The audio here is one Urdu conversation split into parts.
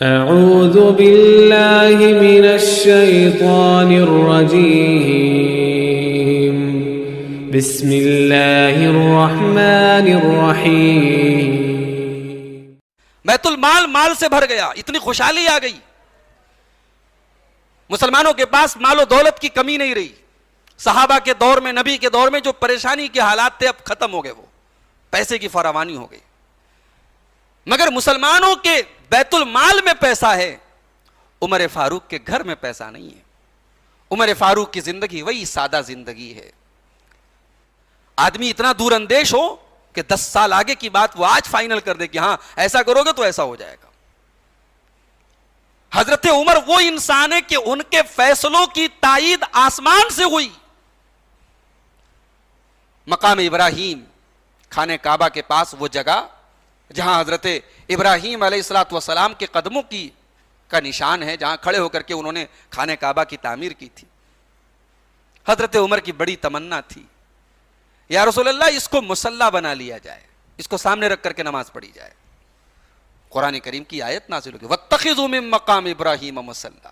أعوذ بالله من الشيطان الرجيم بسم الله الرحمن الرحيم بیت المال مال سے بھر گیا، اتنی خوشحالی آ گئی، مسلمانوں کے پاس مال و دولت کی کمی نہیں رہی۔ صحابہ کے دور میں، نبی کے دور میں جو پریشانی کے حالات تھے اب ختم ہو گئے، وہ پیسے کی فراوانی ہو گئی۔ مگر مسلمانوں کے بیت المال میں پیسہ ہے، عمر فاروق کے گھر میں پیسہ نہیں ہے۔ عمر فاروق کی زندگی وہی سادہ زندگی ہے۔ آدمی اتنا دور اندیش ہو کہ 10 سال آگے کی بات وہ آج فائنل کر دے کہ ہاں ایسا کرو گے تو ایسا ہو جائے گا۔ حضرت عمر وہ انسان ہے کہ ان کے فیصلوں کی تائید آسمان سے ہوئی۔ مقام ابراہیم، خانہ کعبہ کے پاس وہ جگہ جہاں حضرت ابراہیم علیہ السلام کے قدموں کا نشان ہے، جہاں کھڑے ہو کر کے انہوں نے خانہ کعبہ کی تعمیر کی تھی۔ حضرت عمر کی بڑی تمنا تھی، یا رسول اللہ اس کو مصلی بنا لیا جائے، اس کو سامنے رکھ کر کے نماز پڑھی جائے۔ قرآن کریم کی آیت نازل ہوگی، وَاتَّخِذُوا مِن مَّقَامِ إِبْرَاهِيمَ مُصَلًّى۔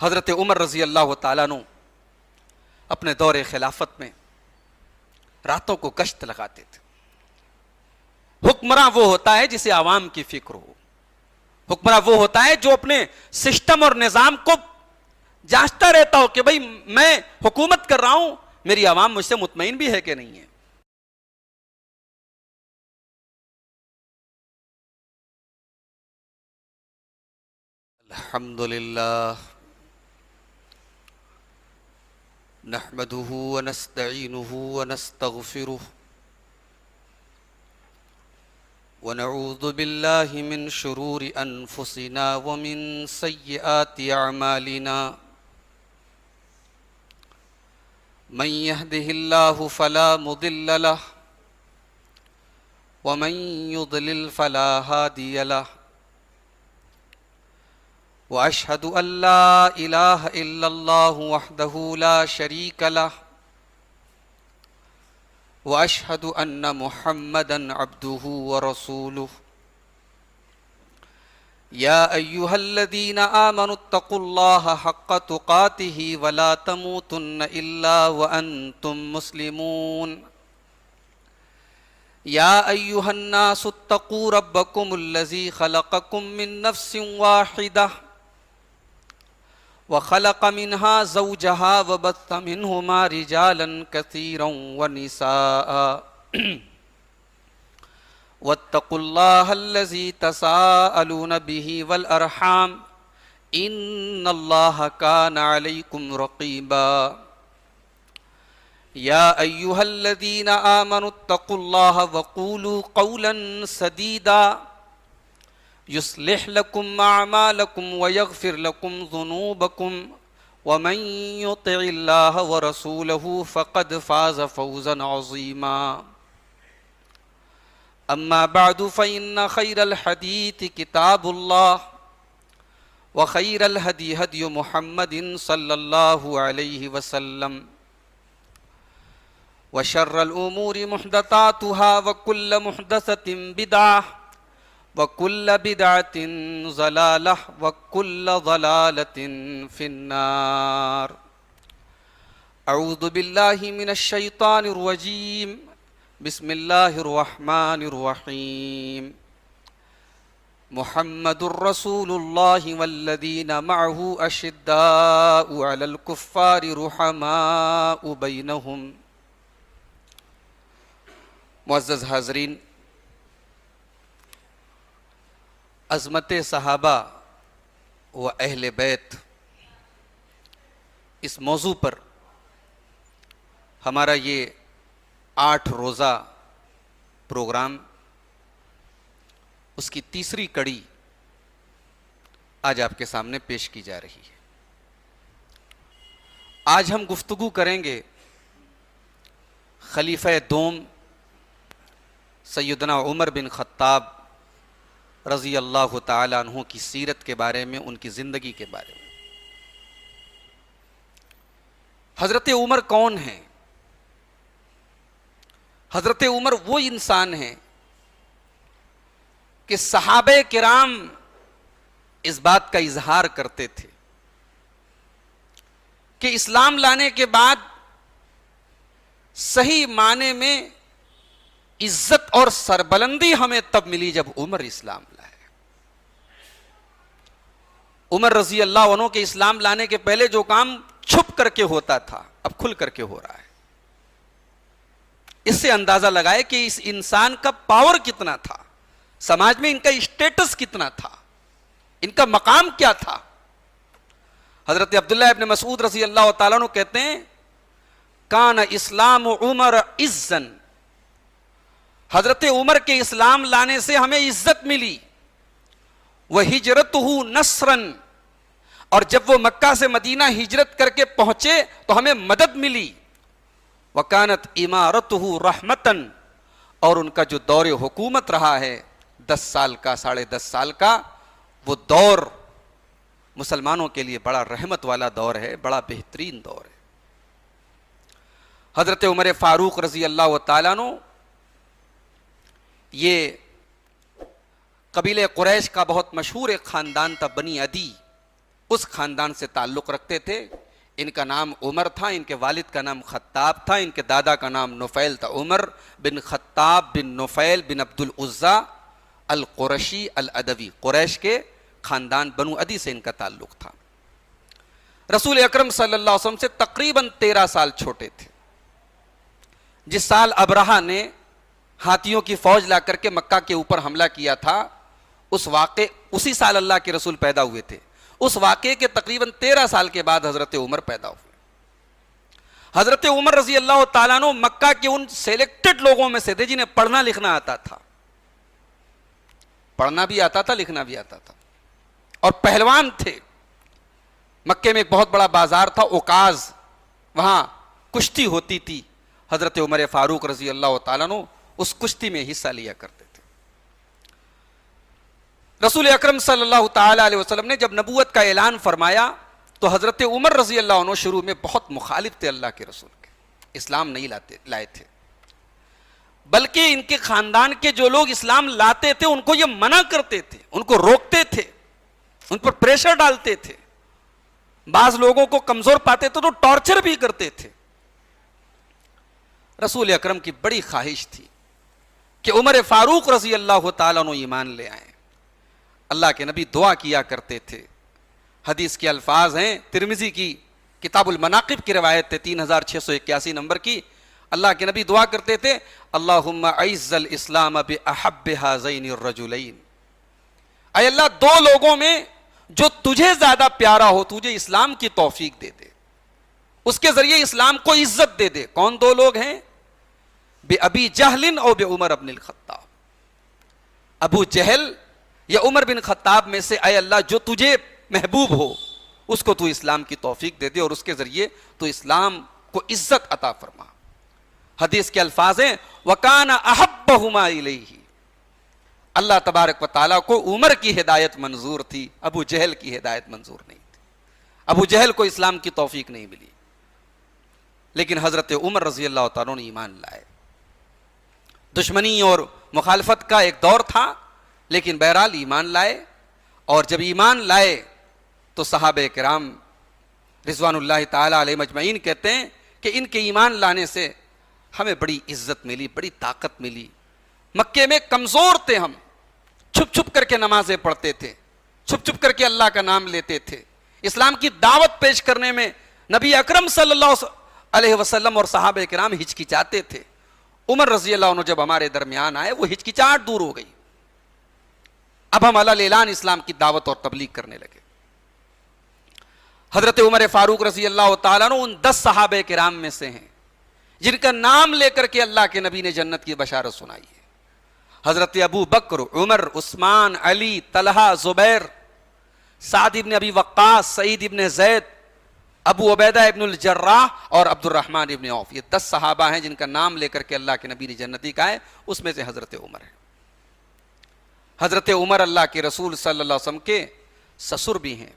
حضرت عمر رضی اللہ تعالیٰ عنہ اپنے دور خلافت میں راتوں کو گشت لگاتے تھے۔ حکمراں وہ ہوتا ہے جسے عوام کی فکر ہو، حکمراں وہ ہوتا ہے جو اپنے سسٹم اور نظام کو جانچتا رہتا ہو کہ بھئی میں حکومت کر رہا ہوں، میری عوام مجھ سے مطمئن بھی ہے کہ نہیں ہے۔ الحمدللہ نحمده ونستعینه ونستغفره ونعوذ باللہ من شرور انفسنا ومن سیئات اعمالنا من يهده الله فلا مضل له ومن يضلل فلا هادي له واشهد ان لا اله الا الله وحده لا شريك له واشهد ان محمدا عبده ورسوله يا ايها الذين امنوا اتقوا الله حق تقاته ولا تموتن الا وانتم مسلمون يا ايها الناس اتقوا ربكم الذي خلقكم من نفس واحده وخلق منها زوجها وبث منهما رجالا كثيرا ونساء واتقوا الله الذي تساءلون به والأرحام إن الله كان عليكم رقيبا يا أيها الذين آمنوا اتقوا الله وقولوا قولا سديدا يصلح لكم أعمالكم ويغفر لكم ذنوبكم ومن يطع الله ورسوله فقد فاز فوزا عظيما أما بعد فإن خير الحديث كتاب الله وخير الهدي هدي محمد صلى الله عليه وسلم وشر الأمور محدثاتها وكل محدثة بدعة وكل بدعة ضلالة وكل ضلالة في النار أعوذ بالله من الشيطان الرجيم بسم الله الرحمن الرحيم محمد رسول الله والذين معه أشداء على الكفار رحماء بينهم۔ معزز حاضرین، عظمت صحابہ و اہل بیت، اس موضوع پر ہمارا یہ 8 روزہ پروگرام، اس کی تیسری کڑی آج آپ کے سامنے پیش کی جا رہی ہے۔ آج ہم گفتگو کریں گے خلیفہ دوم سیدنا عمر بن خطاب رضی اللہ تعالی عنہ کی سیرت کے بارے میں، ان کی زندگی کے بارے میں۔ حضرت عمر کون ہیں؟ حضرت عمر وہ انسان ہیں کہ صحابہ کرام اس بات کا اظہار کرتے تھے کہ اسلام لانے کے بعد صحیح معنی میں عزت اور سربلندی ہمیں تب ملی جب عمر اسلام لائے. عمر رضی اللہ عنہ کے اسلام لانے کے پہلے جو کام چھپ کر کے ہوتا تھا اب کھل کر کے ہو رہا ہے. اس سے اندازہ لگائے کہ اس انسان کا پاور کتنا تھا, سماج میں ان کا اسٹیٹس کتنا تھا, ان کا مقام کیا تھا. حضرت عبداللہ ابن مسعود رضی اللہ تعالیٰ عنہ کہتے ہیں کان اسلام عمر عزن, حضرت عمر کے اسلام لانے سے ہمیں عزت ملی. وہجرتہ نصرن, اور جب وہ مکہ سے مدینہ ہجرت کر کے پہنچے تو ہمیں مدد ملی. وکانت امارتہ رحمتن, اور ان کا جو دور حکومت رہا ہے 10 سال کا 10.5 سال کا, وہ دور مسلمانوں کے لیے بڑا رحمت والا دور ہے, بڑا بہترین دور ہے. حضرت عمر فاروق رضی اللہ تعالیٰ عنہ یہ قبیلہ قریش کا بہت مشہور ایک خاندان تھا, بنی عدی, اس خاندان سے تعلق رکھتے تھے. ان کا نام عمر تھا, ان کے والد کا نام خطاب تھا, ان کے دادا کا نام نفیل تھا. عمر بن خطاب بن نفیل بن عبد العزا القرشی العدوی, قریش کے خاندان بنو عدی سے ان کا تعلق تھا. رسول اکرم صلی اللہ علیہ وسلم سے تقریباً 13 سال چھوٹے تھے. جس سال ابرہہ نے ہاتھیوں کی فوج لا کر کے مکہ کے اوپر حملہ کیا تھا, اسی سال اللہ کے رسول پیدا ہوئے تھے. اس واقعے کے تقریباً 13 سال کے بعد حضرت عمر پیدا ہوئے. حضرت عمر رضی اللہ تعالیٰ عنہ مکہ کے ان سیلیکٹڈ لوگوں میں سے تھے جنہیں پڑھنا لکھنا آتا تھا, پڑھنا بھی آتا تھا, لکھنا بھی آتا تھا, اور پہلوان تھے. مکے میں ایک بہت بڑا بازار تھا اوکاز, وہاں کشتی ہوتی تھی. حضرت عمر فاروق رضی اللہ تعالیٰ عنہ اس کشتی میں حصہ لیا کرتے تھے. رسول اکرم صلی اللہ تعالی علیہ وسلم نے جب نبوت کا اعلان فرمایا تو حضرت عمر رضی اللہ عنہ شروع میں بہت مخالف تھے اللہ کے رسول کے, اسلام نہیں لائے تھے, بلکہ ان کے خاندان کے جو لوگ اسلام لاتے تھے ان کو یہ منع کرتے تھے, ان کو روکتے تھے, ان پر پریشر ڈالتے تھے. بعض لوگوں کو کمزور پاتے تھے تو ٹارچر بھی کرتے تھے. رسول اکرم کی بڑی خواہش تھی کہ عمر فاروق رضی اللہ تعالیٰ عنہ ایمان لے آئیں. اللہ کے نبی دعا کیا کرتے تھے. حدیث کے الفاظ ہیں, ترمذی کی کتاب المناقب کی روایت ہے 3681 نمبر کی. اللہ کے نبی دعا کرتے تھے اللہم اعز الاسلام باحب ہذین الرجلین, اے اللہ 2 لوگوں میں جو تجھے زیادہ پیارا ہو تجھے اسلام کی توفیق دے دے, اس کے ذریعے اسلام کو عزت دے دے. کون 2 لوگ ہیں؟ بے ابی جہل اور بے عمر ابن الخطاب. ابو جہل یا عمر بن خطاب میں سے اے اللہ جو تجھے محبوب ہو اس کو تو اسلام کی توفیق دے دے اور اس کے ذریعے تو اسلام کو عزت عطا فرما. حدیث کے الفاظ ہیں وَكَانَ أَحَبَّهُمَا إِلَيْهِ, اللہ تبارک و تعالیٰ کو عمر کی ہدایت منظور تھی, ابو جہل کی ہدایت منظور نہیں تھی. ابو جہل کو اسلام کی توفیق نہیں ملی, لیکن حضرت عمر رضی اللہ تعالیٰ نے ایمان لائے. دشمنی اور مخالفت کا ایک دور تھا, لیکن بہرحال ایمان لائے. اور جب ایمان لائے تو صحابہ کرام رضوان اللہ تعالیٰ علیہ مجمعین کہتے ہیں کہ ان کے ایمان لانے سے ہمیں بڑی عزت ملی, بڑی طاقت ملی. مکے میں کمزور تھے ہم, چھپ چھپ کر کے نمازیں پڑھتے تھے, چھپ چھپ کر کے اللہ کا نام لیتے تھے. اسلام کی دعوت پیش کرنے میں نبی اکرم صلی اللہ علیہ وسلم اور صحابہ کرام ہچکچاتے تھے. عمر رضی اللہ عنہ جب ہمارے درمیان آئے وہ ہچکچاہٹ دور ہو گئی. اب ہم علی اعلان اسلام کی دعوت اور تبلیغ کرنے لگے. حضرت عمر فاروق رضی اللہ تعالیٰ عنہ ان 10 صحابہ کرام میں سے ہیں جن کا نام لے کر کے اللہ کے نبی نے جنت کی بشارت سنائی ہے. حضرت ابو بکر, عمر, عثمان, علی, طلحہ, زبیر, سعد ابن ابی وقاص, سعید ابن زید, ابو عبیدہ ابن الجراح اور عبد الرحمن ابن عوف. یہ 10 صحابہ ہیں جن کا نام لے کر کے اللہ کے نبی نے جنتی کہا ہے. اس میں سے حضرت عمر ہے. حضرت عمر اللہ کے رسول صلی اللہ علیہ وسلم کے سسر بھی ہیں.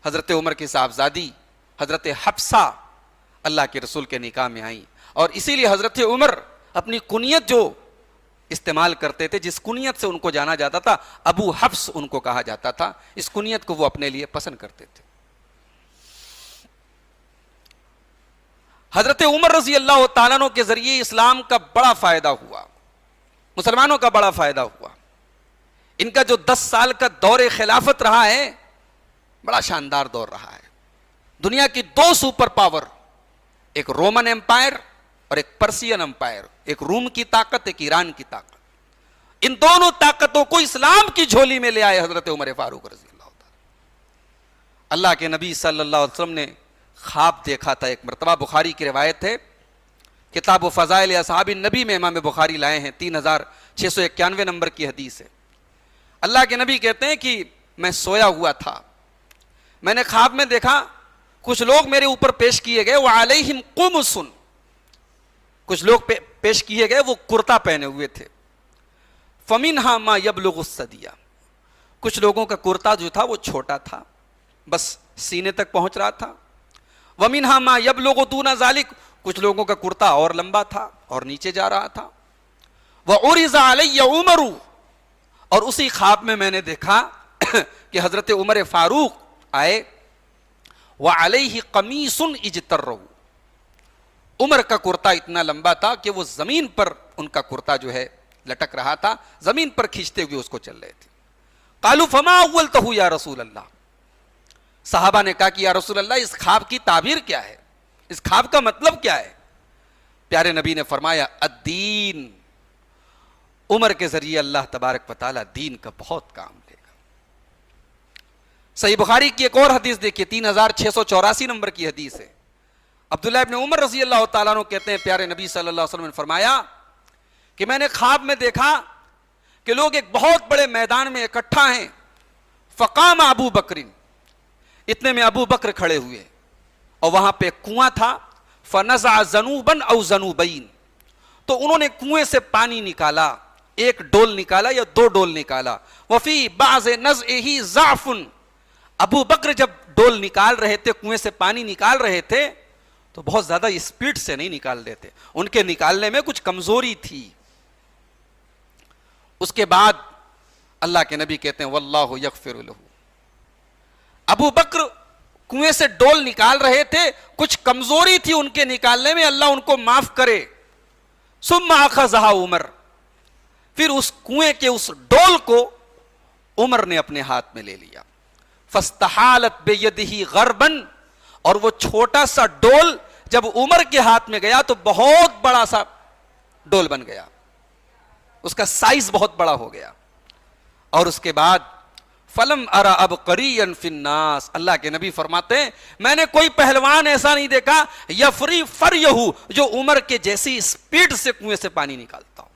حضرت عمر کی صاحبزادی حضرت حفصہ اللہ کے رسول کے نکاح میں آئیں, اور اسی لیے حضرت عمر اپنی کنیت جو استعمال کرتے تھے، جس کنیت سے ان کو جانا جاتا تھا ابو حفص ان کو کہا جاتا تھا، اس کنیت کو وہ اپنے لیے پسند کرتے تھے۔ حضرت عمر رضی اللہ تعالیٰ عنہ کے ذریعے اسلام کا بڑا فائدہ ہوا، مسلمانوں کا بڑا فائدہ ہوا۔ ان کا جو 10 سال کا دور خلافت رہا ہے بڑا شاندار دور رہا ہے۔ دنیا کی 2 سپر پاور، ایک رومن امپائر اور ایک پرسین امپائر، ایک روم کی طاقت، ایک ایران کی طاقت، ان دونوں طاقتوں کو اسلام کی جھولی میں لے آئے حضرت عمر فاروق رضی اللہ تعالیٰ۔ اللہ کے نبی صلی اللہ علیہ وسلم نے خواب دیکھا تھا ایک مرتبہ، بخاری کی روایت ہے، کتاب و فضائل اصحاب النبی میں امام بخاری لائے ہیں، 3691 نمبر کی حدیث ہے۔ اللہ کے نبی کہتے ہیں کہ میں سویا ہوا تھا، میں نے خواب میں دیکھا کچھ لوگ میرے اوپر پیش کیے گئے، وعلیہم قمص، کچھ لوگ پیش کیے گئے وہ کرتا پہنے ہوئے تھے، فمنہا ما یبلغ الثدیہ، کچھ لوگوں کا کرتا جو تھا وہ چھوٹا تھا، بس سینے تک پہنچ رہا تھا، ومنہا ما یبلغ دون ذالک، کچھ لوگوں کا کرتا اور لمبا تھا اور نیچے جا رہا تھا، وعرض علی عمر، اور اسی خواب میں نے دیکھا کہ حضرت عمر فاروق آئے، وعلیہ قمیص اجترہ، عمر کا کرتا اتنا لمبا تھا کہ وہ زمین پر ان کا کرتا جو ہے لٹک رہا تھا، زمین پر کھینچتے ہوئے اس کو چل رہے تھے۔ قالوا فما اولتہ یا رسول اللہ، صحابہ نے کہا کہ یا رسول اللہ اس خواب کی تعبیر کیا ہے، اس خواب کا مطلب کیا ہے؟ پیارے نبی نے فرمایا الدین، عمر کے ذریعے اللہ تبارک و تعالیٰ دین کا بہت کام لے گا۔ صحیح بخاری کی ایک اور حدیث دیکھیے، 3684 نمبر کی حدیث ہے، عبداللہ ابن عمر رضی اللہ تعالیٰ عنہ کہتے ہیں پیارے نبی صلی اللہ علیہ وسلم نے فرمایا کہ میں نے خواب میں دیکھا کہ لوگ ایک بہت بڑے میدان میں اکٹھا ہیں، فقام ابو بکر، اتنے میں ابو بکر کھڑے ہوئے اور وہاں پہ کنواں تھا، فنزع ذنوبا او ذنوبین، تو انہوں نے کنویں سے پانی نکالا، ایک ڈول نکالا یا 2 ڈول نکالا، وفی بعض نزعہ ضعف، ابو بکر جب ڈول نکال رہے تھے، کنویں سے پانی نکال رہے تھے تو بہت زیادہ اسپیڈ سے نہیں نکال دیتے، ان کے نکالنے میں کچھ کمزوری تھی۔ اس کے بعد اللہ کے نبی کہتے ہیں واللہ یغفر لہ، ابو بکر کنویں سے ڈول نکال رہے تھے، کچھ کمزوری تھی ان کے نکالنے میں، اللہ ان کو معاف کرے۔ ثم اخذها عمر، پھر اس کنویں کے اس ڈول کو عمر نے اپنے ہاتھ میں لے لیا، فاستحالت بیدہ غربا، اور وہ چھوٹا سا ڈول جب عمر کے ہاتھ میں گیا تو بہت بڑا سا ڈول بن گیا، اس کا سائز بہت بڑا ہو گیا۔ اور اس کے بعد فلم ارا عبقریا فی الناس، اللہ کے نبی فرماتے ہیں میں نے کوئی پہلوان ایسا نہیں دیکھا یفری فریہ، جو عمر کے جیسی اسپیڈ سے کنویں سے پانی نکالتا ہو،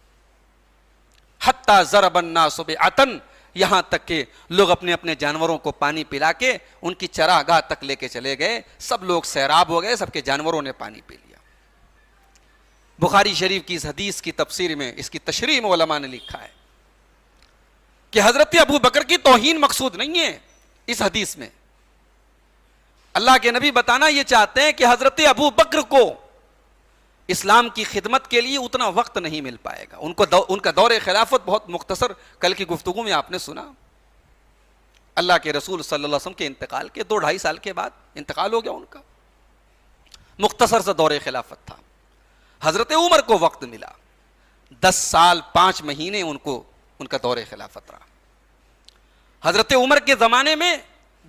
حتی ضرب الناس بعتن، یہاں تک کہ لوگ اپنے اپنے جانوروں کو پانی پلا کے ان کی چراگاہ تک لے کے چلے گئے، سب لوگ سیراب ہو گئے، سب کے جانوروں نے پانی پی لیا۔ بخاری شریف کی اس حدیث کی تفسیر میں اس کی تشریح میں علماء نے لکھا ہے کہ حضرت ابو بکر کی توہین مقصود نہیں ہے اس حدیث میں، اللہ کے نبی بتانا یہ چاہتے ہیں کہ حضرت ابو بکر کو اسلام کی خدمت کے لیے اتنا وقت نہیں مل پائے گا، ان کا دور خلافت بہت مختصر، کل کی گفتگو میں آپ نے سنا اللہ کے رسول صلی اللہ علیہ وسلم کے انتقال کے 2-2.5 سال کے بعد انتقال ہو گیا ان کا، مختصر سا دور خلافت تھا۔ حضرت عمر کو وقت ملا، 10 سال 5 مہینے ان کا دور خلافت رہا۔ حضرت عمر کے زمانے میں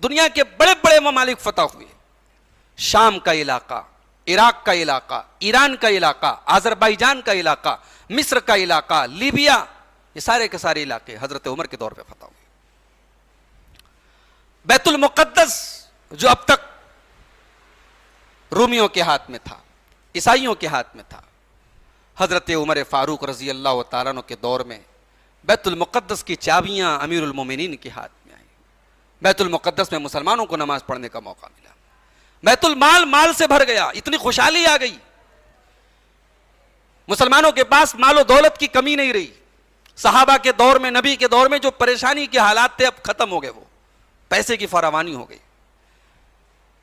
دنیا کے بڑے بڑے ممالک فتح ہوئے، شام کا علاقہ، عراق کا علاقہ، ایران کا علاقہ، آذربائیجان کا علاقہ، مصر کا علاقہ، لیبیا، یہ سارے کے سارے علاقے حضرت عمر کے دور پہ فتح ہوئے۔ بیت المقدس جو اب تک رومیوں کے ہاتھ میں تھا، عیسائیوں کے ہاتھ میں تھا، حضرت عمر فاروق رضی اللہ تعالیٰ عنہ کے دور میں بیت المقدس کی چابیاں امیر المومنین کے ہاتھ میں آئیں، بیت المقدس میں مسلمانوں کو نماز پڑھنے کا موقع ملا، بیت المال مال سے بھر گیا، اتنی خوشحالی آ گئی، مسلمانوں کے پاس مال و دولت کی کمی نہیں رہی۔ صحابہ کے دور میں، نبی کے دور میں جو پریشانی کے حالات تھے اب ختم ہو گئے، وہ پیسے کی فراوانی ہو گئی،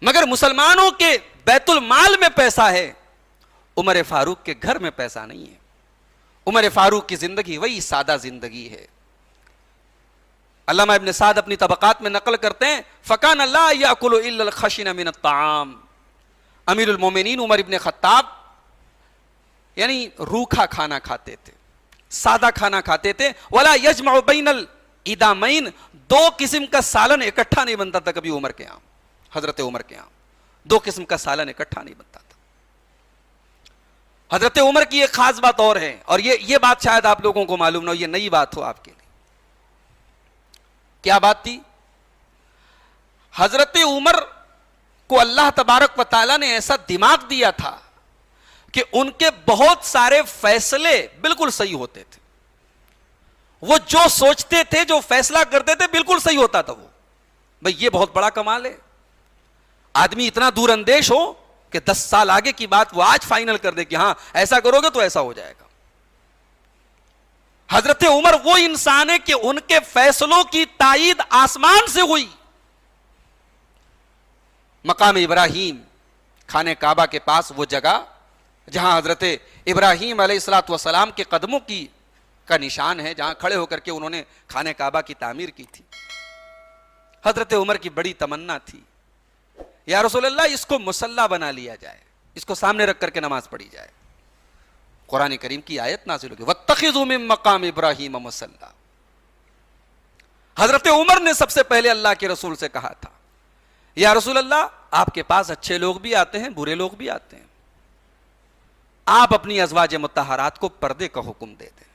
مگر مسلمانوں کے بیت المال میں پیسہ ہے، عمر فاروق کے گھر میں پیسہ نہیں ہے۔ عمر فاروق کی زندگی وہی سادہ زندگی ہے. علامہ ابن سعد اپنی طبقات میں نقل کرتے ہیں فکان لا یاکل الا الخشن من الطعام. امیر المومنین عمر ابن خطاب یعنی روکھا کھانا کھاتے تھے, سادہ کھانا کھاتے تھے. ولا یجمع بین الادامین, دو قسم کا سالن اکٹھا نہیں بنتا تھا کبھی عمر کے یہاں. حضرت عمر کے یہاں دو قسم کا سالن اکٹھا نہیں بنتا تھا. حضرت عمر کی ایک خاص بات اور ہے, اور یہ بات شاید آپ لوگوں کو معلوم نہ ہو, یہ نئی بات ہو آپ کے لیے. کیا بات تھی؟ حضرت عمر کو اللہ تبارک و تعالیٰ نے ایسا دماغ دیا تھا کہ ان کے بہت سارے فیصلے بالکل صحیح ہوتے تھے. وہ جو سوچتے تھے, جو فیصلہ کرتے تھے, بالکل صحیح ہوتا تھا. وہ بھئی یہ بہت بڑا کمال ہے. آدمی اتنا دور اندیش ہو کہ 10 سال آگے کی بات وہ آج فائنل کر دے کہ ہاں ایسا کرو گے تو ایسا ہو جائے گا. حضرت عمر وہ انسان ہے کہ ان کے فیصلوں کی تائید آسمان سے ہوئی. مقام ابراہیم, خانہ کعبہ کے پاس وہ جگہ جہاں حضرت ابراہیم علیہ الصلوۃ والسلام کے قدموں کا نشان ہے, جہاں کھڑے ہو کر کے انہوں نے خانہ کعبہ کی تعمیر کی تھی. حضرت عمر کی بڑی تمنا تھی یا رسول اللہ اس کو مصلی بنا لیا جائے, اس کو سامنے رکھ کر کے نماز پڑھی جائے. قرآن کریم کی آیت نازل ہوگی واتخذوا من مقام ابراہیم مصلی. حضرت عمر نے سب سے پہلے اللہ کے رسول سے کہا تھا یا رسول اللہ آپ کے پاس اچھے لوگ بھی آتے ہیں, برے لوگ بھی آتے ہیں, آپ اپنی ازواج مطہرات کو پردے کا حکم دے دیں.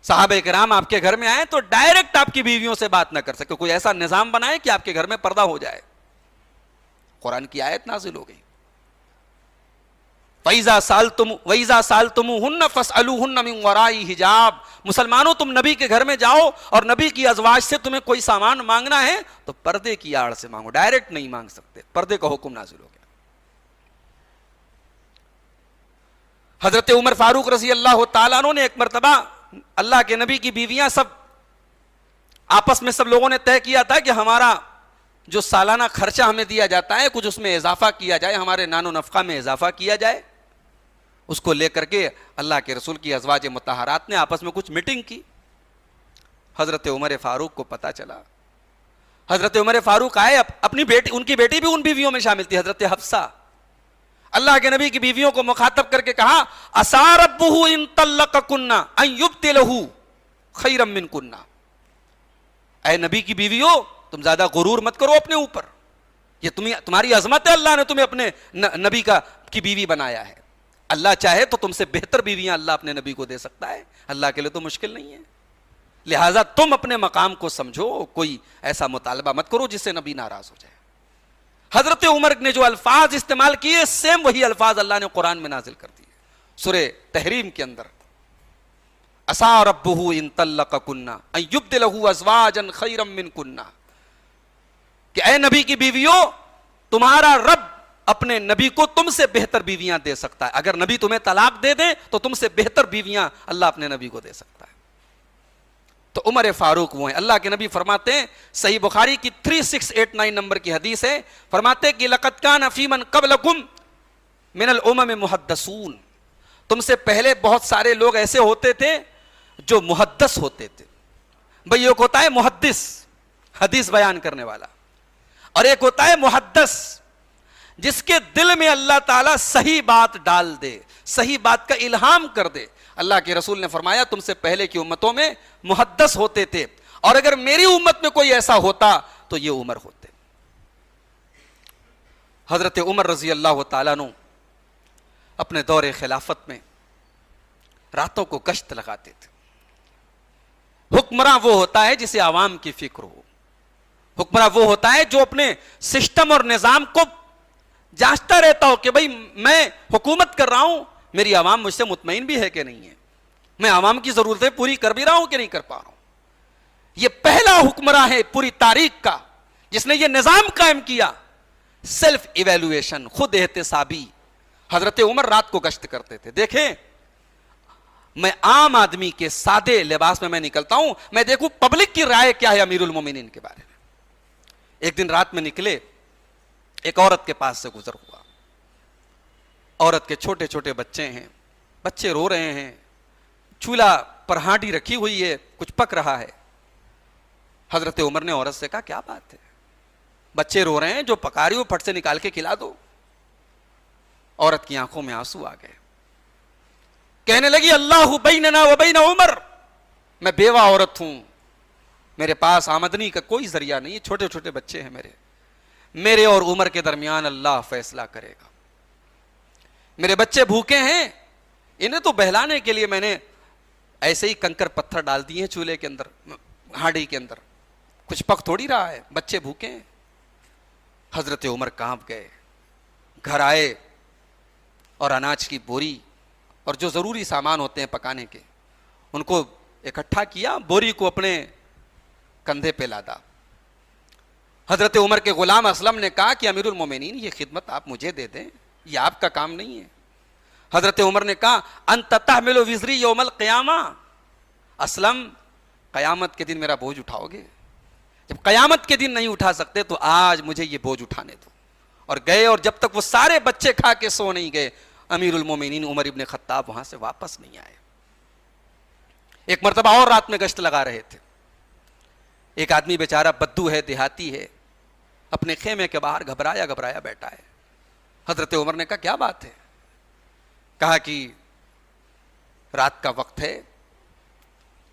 صحابہ کرام آپ کے گھر میں آئے تو ڈائریکٹ آپ کی بیویوں سے بات نہ کر سکے, کوئی ایسا نظام بنائے کہ آپ کے گھر میں پردہ ہو جائے. قرآن کی آیت نازل ہو گئی وَإِذَا سَأَلْتُمُوهُنَّ فَاسْأَلُوهُنَّ مِنْ وَرَاءِ حِجَابٍ. مسلمانوں تم نبی کے گھر میں جاؤ اور نبی کی ازواج سے تمہیں کوئی سامان مانگنا ہے تو پردے کی آڑ سے مانگو, ڈائریکٹ نہیں مانگ سکتے. پردے کا حکم نازل ہو گیا. حضرت عمر فاروق رضی اللہ تعالیٰ عنہ نے ایک مرتبہ اللہ کے نبی کی بیویاں سب آپس میں سب لوگوں نے طے کیا تھا کہ ہمارا جو سالانہ خرچہ ہمیں دیا جاتا ہے کچھ اس میں اضافہ کیا جائے, ہمارے نان و نفقہ میں اضافہ کیا جائے. اس کو لے کر کے اللہ کے رسول کی ازواج مطہرات نے آپس میں کچھ میٹنگ کی. حضرت عمر فاروق کو پتا چلا. حضرت عمر فاروق آئے, اپنی بیٹی, ان کی بیٹی بھی ان بیویوں میں شامل تھی, حضرت حفصہ. اللہ کے نبی کی بیویوں کو مخاطب کر کے کہا عسیٰ ربہ ان طلقکن ان یبدلہ خیرا منکن. اے نبی کی بیویوں تم زیادہ غرور مت کرو اپنے اوپر, یہ تمہاری عظمت ہے, اللہ نے تمہیں اپنے نبی کی بیوی بنایا ہے. اللہ چاہے تو تم سے بہتر بیویاں اللہ اپنے نبی کو دے سکتا ہے, اللہ کے لیے تو مشکل نہیں ہے. لہٰذا تم اپنے مقام کو سمجھو, کوئی ایسا مطالبہ مت کرو جس سے نبی ناراض ہو جائے. حضرت عمر نے جو الفاظ استعمال کیے سیم وہی الفاظ اللہ نے قرآن میں نازل کر دیے سورہ تحریم کے اندر. عسیٰ ربہ ان طلقکن ان یبدلہ ازواجا خیرا منکن, کہ اے نبی کی بیویوں تمہارا رب اپنے نبی کو تم سے بہتر بیویاں دے سکتا ہے. اگر نبی تمہیں طلاق دے دے تو تم سے بہتر بیویاں اللہ اپنے نبی کو دے سکتا ہے. تو عمر فاروق وہ ہیں. اللہ کے نبی فرماتے ہیں, صحیح بخاری کی 3689 نمبر کی حدیث ہے, فرماتے ہیں کہ لقد کان فی من قبلکم من الامم محدثون. تم سے پہلے بہت سارے لوگ ایسے ہوتے تھے جو محدث ہوتے تھے. بھئی ایک ہوتا ہے محدث, حدیث بیان کرنے والا, اور ایک ہوتا ہے محدث جس کے دل میں اللہ تعالیٰ صحیح بات ڈال دے, صحیح بات کا الہام کر دے. اللہ کے رسول نے فرمایا تم سے پہلے کی امتوں میں محدث ہوتے تھے, اور اگر میری امت میں کوئی ایسا ہوتا تو یہ عمر ہوتے. حضرت عمر رضی اللہ تعالیٰ عنہ اپنے دور خلافت میں راتوں کو گشت لگاتے تھے. حکمراں وہ ہوتا ہے جسے عوام کی فکر ہو. حکمراں وہ ہوتا ہے جو اپنے سسٹم اور نظام کو جانچتا رہتا ہو کہ بھئی میں حکومت کر رہا ہوں, میری عوام مجھ سے مطمئن بھی ہے کہ نہیں ہے, میں عوام کی ضرورتیں پوری کر بھی رہا ہوں کہ نہیں کر پا رہا ہوں. یہ پہلا حکمراں ہے پوری تاریخ کا جس نے یہ نظام قائم کیا, سیلف ایویلویشن, خود احتسابی. حضرت عمر رات کو گشت کرتے تھے. دیکھیں میں عام آدمی کے سادے لباس میں نکلتا ہوں, میں دیکھوں پبلک کی رائے کیا ہے امیر المومنین کے بارے میں. ایک دن رات میں نکلے, ایک عورت کے پاس سے گزر ہوا. عورت کے چھوٹے چھوٹے بچے ہیں, بچے رو رہے ہیں, چولہا پر ہانڈی رکھی ہوئی ہے, کچھ پک رہا ہے. حضرت عمر نے عورت سے کہا کیا بات ہے, بچے رو رہے ہیں, جو پکا رہی ہو پھٹ سے نکال کے کھلا دو. عورت کی آنکھوں میں آنسو آ گئے, کہنے لگی اللہ بیننا و بین عمر, میں بیوہ عورت ہوں, میرے پاس آمدنی کا کوئی ذریعہ نہیں ہے, چھوٹے چھوٹے بچے ہیں میرے اور عمر کے درمیان اللہ فیصلہ کرے گا. میرے بچے بھوکے ہیں, انہیں تو بہلانے کے لیے میں نے ایسے ہی کنکر پتھر ڈال دیے ہیں چولہے کے اندر, ہانڈی کے اندر, کچھ پک تھوڑی رہا ہے, بچے بھوکے ہیں. حضرت عمر کانپ گئے, گھر آئے اور اناج کی بوری اور جو ضروری سامان ہوتے ہیں پکانے کے ان کو اکٹھا کیا, بوری کو اپنے کندھے پہ لادا. حضرت عمر کے غلام اسلم نے کہا کہ امیر المومنین یہ خدمت آپ مجھے دے دیں, یہ آپ کا کام نہیں ہے. حضرت عمر نے کہا انت تحمل وزری یوم القیامہ, اسلم قیامت کے دن میرا بوجھ اٹھاؤ گے؟ جب قیامت کے دن نہیں اٹھا سکتے تو آج مجھے یہ بوجھ اٹھانے دو. اور گئے, اور جب تک وہ سارے بچے کھا کے سو نہیں گئے امیر المومنین عمر ابن خطاب وہاں سے واپس نہیں آئے. ایک مرتبہ اور رات میں گشت لگا رہے تھے, ایک آدمی بیچارہ بدو ہے, دیہاتی ہے, اپنے خیمے کے باہر گھبرایا بیٹھا ہے. حضرت عمر نے کہا کیا بات ہے؟ کہا کہ رات کا وقت ہے,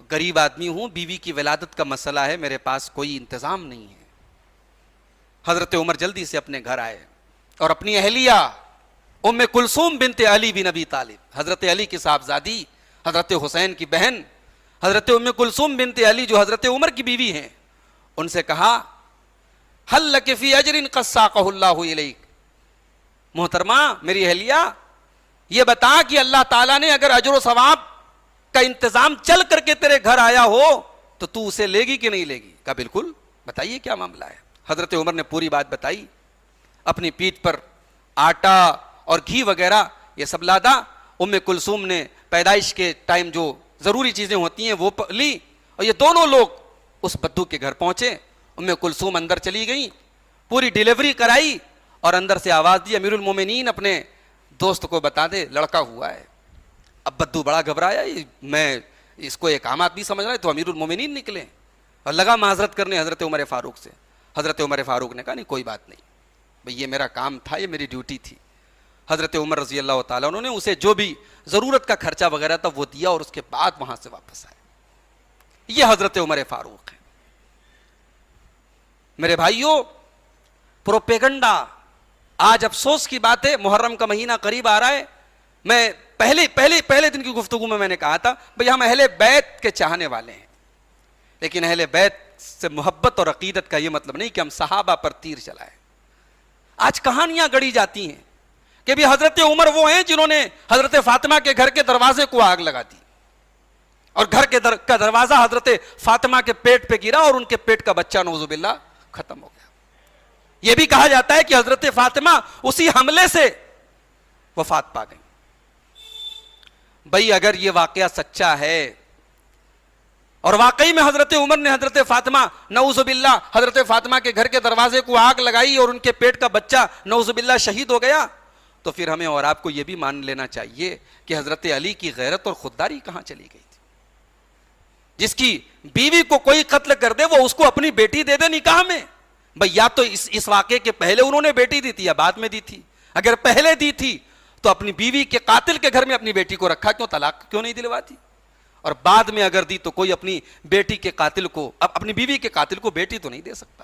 غریب آدمی ہوں, بیوی کی ولادت کا مسئلہ ہے, میرے پاس کوئی انتظام نہیں ہے. حضرت عمر جلدی سے اپنے گھر آئے اور اپنی اہلیہ ام کلثوم بنت علی بن ابی طالب, حضرت علی کی صاحبزادی, حضرت حسین کی بہن, حضرت ام کلثوم بنت علی جو حضرت عمر کی بیوی ہیں, ان سے کہا ہل لک فی اجر قد ساقہ اللہ الیک, محترمہ میری اہلیہ یہ بتا کہ اللہ تعالیٰ نے اگر اجر و ثواب کا انتظام چل کر کے تیرے گھر آیا ہو تو اسے لے گی کہ نہیں لے گی؟ کہا بالکل, بتائیے کیا معاملہ ہے. حضرت عمر نے پوری بات بتائی, اپنی پیٹھ پر آٹا اور گھی وغیرہ یہ سب لادا. ام کلثوم نے پیدائش کے ٹائم جو ضروری چیزیں ہوتی ہیں وہ لی, اور یہ دونوں لوگ اس بدو کے گھر پہنچے. ام کلثوم اندر چلی گئی, پوری ڈیلیوری کرائی, اور اندر سے آواز دی امیر المومنین اپنے دوست کو بتا دے لڑکا ہوا ہے. اب بدو بڑا گھبرایا, میں اس کو ایک عام آدمی سمجھ رہا ہے, تو امیر المومنین نکلے اور لگا معذرت کرنے حضرت عمر فاروق سے. حضرت عمر فاروق نے کہا نہیں کوئی بات نہیں بھئی, یہ میرا کام تھا, یہ میری ڈیوٹی تھی. حضرت عمر رضی اللہ تعالیٰ انہوں نے اسے جو بھی ضرورت کا خرچہ وغیرہ تھا وہ دیا, اور اس کے بعد وہاں سے واپس آئے. یہ حضرت عمر فاروق ہے. میرے بھائیوں, پروپیگنڈا, آج افسوس کی بات ہے, محرم کا مہینہ قریب آ رہا ہے. میں پہلے دن کی گفتگو میں نے کہا تھا بھئی ہم اہل بیت کے چاہنے والے ہیں, لیکن اہل بیت سے محبت اور عقیدت کا یہ مطلب نہیں کہ ہم صحابہ پر تیر چلائیں. آج کہانیاں گڑی جاتی ہیں کہ بھی حضرت عمر وہ ہیں جنہوں نے حضرت فاطمہ کے گھر کے دروازے کو آگ لگا دی, اور گھر کے کا دروازہ حضرت فاطمہ کے پیٹ پہ گرا, اور ان کے پیٹ کا بچہ نعوذ باللہ ختم ہو گیا. یہ بھی کہا جاتا ہے کہ حضرت فاطمہ اسی حملے سے وفات پا گئی. بھئی اگر یہ واقعہ سچا ہے اور واقعی میں حضرت عمر نے حضرت فاطمہ نعوذ باللہ حضرت فاطمہ کے گھر کے دروازے کو آگ لگائی اور ان کے پیٹ کا بچہ نعوذ باللہ شہید ہو گیا, تو پھر ہمیں اور آپ کو یہ بھی مان لینا چاہیے کہ حضرت علی کی غیرت اور خودداری کہاں چلی گئی تھی. جس کی بیوی کو کوئی قتل کر دے وہ اس کو اپنی بیٹی دے دے نکاح میں. بھئی یا تو اس واقعے کے پہلے انہوں نے بیٹی دی تھی یا بعد میں دی تھی. اگر پہلے دی تھی تو اپنی بیوی کے قاتل کے گھر میں اپنی بیٹی کو رکھا, کیوں طلاق کیوں نہیں دلواتی؟ اور بعد میں اگر دی تو کوئی اپنی بیٹی کے قاتل کو, اپنی بیوی کے قاتل کو بیٹی تو نہیں دے سکتا.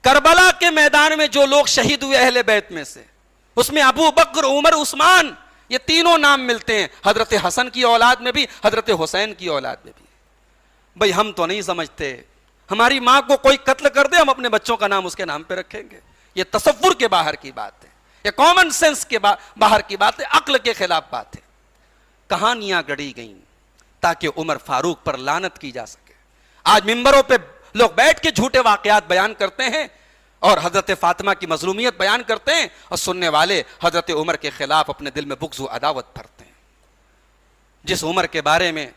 کربلا کے میدان میں جو لوگ شہید ہوئے اہل بیت میں سے, اس میں ابو بکر, عمر, عثمان, یہ تینوں نام ملتے ہیں, حضرت حسن کی اولاد میں بھی, حضرت حسین کی اولاد میں بھی. بھئی ہم تو نہیں سمجھتے ہماری ماں کو کوئی قتل کر دے ہم اپنے بچوں کا نام اس کے نام پہ رکھیں گے. یہ تصور کے باہر کی بات ہے, یہ کامن سینس کے باہر کی بات ہے, عقل کے خلاف بات ہے. کہانیاں گڑی گئیں تاکہ عمر فاروق پر لعنت کی جا سکے. آج ممبروں پہ لوگ بیٹھ کے جھوٹے واقعات بیان کرتے ہیں اور حضرت فاطمہ کی مظلومیت بیان کرتے ہیں, اور سننے والے حضرت عمر کے خلاف اپنے دل میں بغض و عداوت بھرتے ہیں. جس عمر کے بارے میں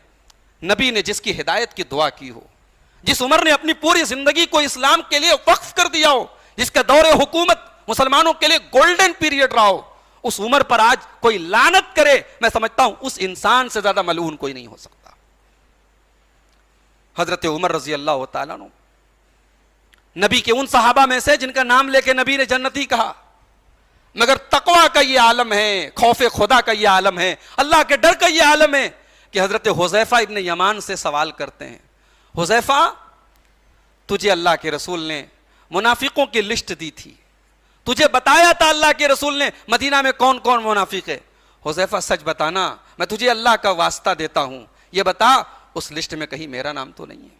نبی نے جس کی ہدایت کی دعا کی ہو, جس عمر نے اپنی پوری زندگی کو اسلام کے لیے وقف کر دیا ہو, جس کا دور حکومت مسلمانوں کے لیے گولڈن پیریڈ رہا ہو, اس عمر پر آج کوئی لعنت کرے، میں سمجھتا ہوں اس انسان سے زیادہ ملعون کوئی نہیں ہو سکتا۔ حضرت عمر رضی اللہ تعالیٰ عنہ نبی کے ان صحابہ میں سے جن کا نام لے کے نبی نے جنتی کہا، مگر تقویٰ کا یہ عالم ہے، خوف خدا کا یہ عالم ہے، اللہ کے ڈر کا یہ عالم ہے کہ حضرت حذیفہ ابن یمان سے سوال کرتے ہیں، حذیفہ تجھے اللہ کے رسول نے منافقوں کی لسٹ دی تھی، تجھے بتایا تھا اللہ کے رسول نے مدینہ میں کون کون منافق ہے، حذیفہ سچ بتانا، میں تجھے اللہ کا واسطہ دیتا ہوں، یہ بتا اس لسٹ میں کہیں میرا نام تو نہیں ہے؟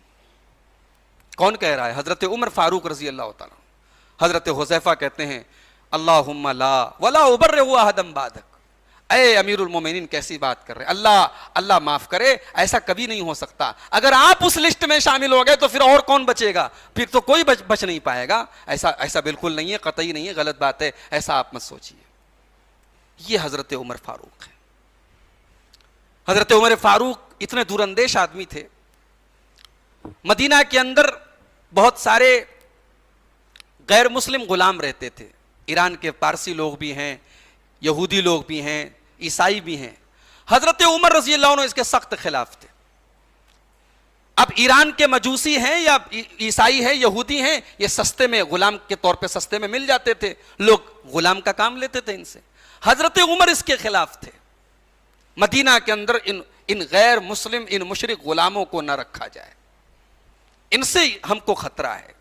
کون کہہ رہا ہے؟ حضرت عمر فاروق رضی اللہ تعالیٰ۔ حضرت حذیفہ کہتے ہیں اللہم لا ولا ابرئ احدا بعدک، اے امیر المومنین کیسی بات کر رہے ہیں، اللہ معاف کرے، ایسا کبھی نہیں ہو سکتا، اگر آپ اس لسٹ میں شامل ہو گئے تو پھر اور کون بچے گا؟ پھر تو کوئی بچ نہیں پائے گا، ایسا بالکل نہیں ہے، قطعی نہیں ہے، غلط بات ہے، ایسا آپ مت سوچیے۔ یہ حضرت عمر فاروق ہے۔ حضرت عمر فاروق اتنے دور اندیش آدمی تھے، مدینہ کے اندر بہت سارے غیر مسلم غلام رہتے تھے، ایران کے پارسی لوگ بھی ہیں، یہودی لوگ بھی ہیں، عیسائی بھی ہیں۔ حضرت عمر رضی اللہ عنہ اس کے سخت خلاف تھے۔ اب ایران کے مجوسی ہیں یا عیسائی ہیں، یہودی ہیں، یہ سستے میں غلام کے طور پہ سستے میں مل جاتے تھے، لوگ غلام کا کام لیتے تھے ان سے۔ حضرت عمر اس کے خلاف تھے، مدینہ کے اندر ان غیر مسلم ان مشرک غلاموں کو نہ رکھا جائے، ان سے ہم کو خطرہ ہے۔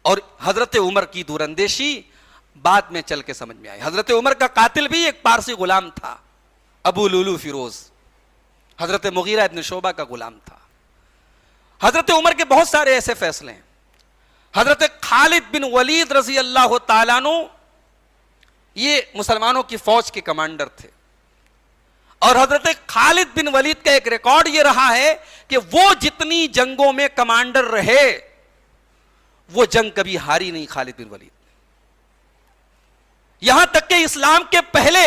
اور حضرت عمر کی دور اندیشی بعد میں چل کے سمجھ میں آئی۔ حضرت عمر کا قاتل بھی ایک پارسی غلام تھا، ابو لولو فیروز، حضرت مغیرہ ابن شعبہ کا غلام تھا۔ حضرت عمر کے بہت سارے ایسے فیصلے ہیں۔ حضرت خالد بن ولید رضی اللہ تعالیٰ عنہ یہ مسلمانوں کی فوج کے کمانڈر تھے، اور حضرت خالد بن ولید کا ایک ریکارڈ یہ رہا ہے کہ وہ جتنی جنگوں میں کمانڈر رہے وہ جنگ کبھی ہاری نہیں خالد بن ولید، یہاں تک کہ اسلام کے پہلے